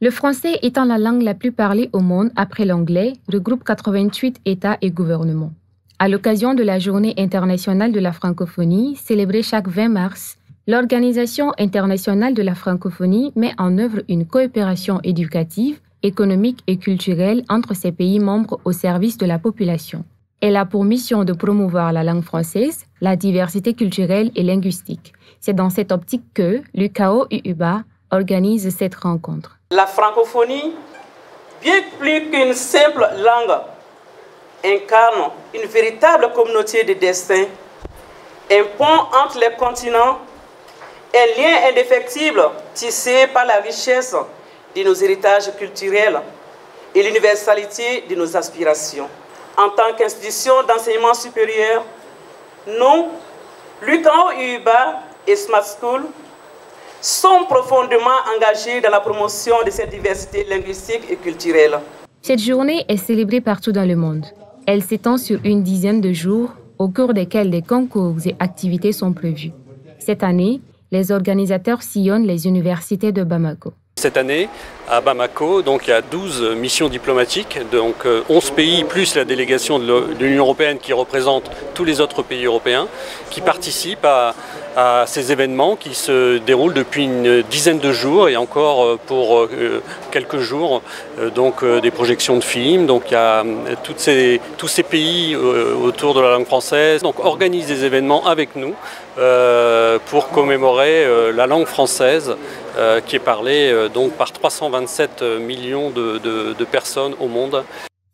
Le français étant la langue la plus parlée au monde après l'anglais, regroupe 88 États et gouvernements. À l'occasion de la Journée internationale de la francophonie, célébrée chaque 20 mars, l'Organisation internationale de la francophonie met en œuvre une coopération éducative, économique et culturelle entre ses pays membres au service de la population. Elle a pour mission de promouvoir la langue française, la diversité culturelle et linguistique. C'est dans cette optique que l'UKO-UUBA organise cette rencontre. La francophonie, bien plus qu'une simple langue, incarne une véritable communauté de destin, un pont entre les continents, un lien indéfectible tissé par la richesse de nos héritages culturels et l'universalité de nos aspirations. En tant qu'institution d'enseignement supérieur, nous, l'UKO-UUBA et Smart School, sont profondément engagés dans la promotion de cette diversité linguistique et culturelle. Cette journée est célébrée partout dans le monde. Elle s'étend sur une dizaine de jours, au cours desquels des concours et activités sont prévus. Cette année, les organisateurs sillonnent les universités de Bamako. Cette année, à Bamako, donc, il y a 12 missions diplomatiques, donc 11 pays plus la délégation de l'Union européenne qui représente tous les autres pays européens, qui participent à ces événements qui se déroulent depuis une dizaine de jours et encore pour quelques jours, donc des projections de films. Donc il y a tous ces pays autour de la langue française donc organisent des événements avec nous pour commémorer la langue française qui est parlée donc par 327 millions de personnes au monde.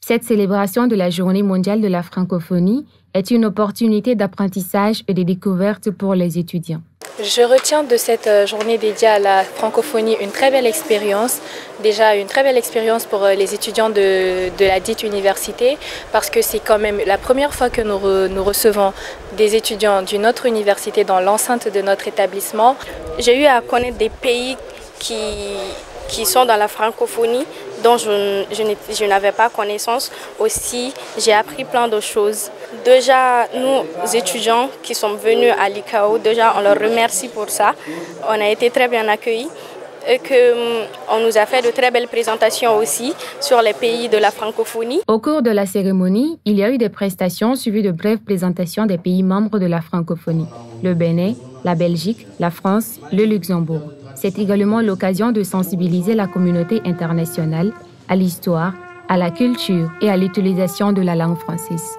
Cette célébration de la Journée mondiale de la francophonie est une opportunité d'apprentissage et de découverte pour les étudiants. Je retiens de cette journée dédiée à la francophonie une très belle expérience. Déjà une très belle expérience pour les étudiants de la dite université parce que c'est quand même la première fois que nous recevons des étudiants d'une autre université dans l'enceinte de notre établissement. J'ai eu à connaître des pays qui sont dans la francophonie dont je n'avais pas connaissance. Aussi, j'ai appris plein de choses. Déjà, nous étudiants qui sommes venus à l'IKO, déjà on leur remercie pour ça. On a été très bien accueillis et qu'on nous a fait de très belles présentations aussi sur les pays de la francophonie. Au cours de la cérémonie, il y a eu des prestations suivies de brèves présentations des pays membres de la francophonie. Le Bénin, la Belgique, la France, le Luxembourg. C'est également l'occasion de sensibiliser la communauté internationale à l'histoire, à la culture et à l'utilisation de la langue française.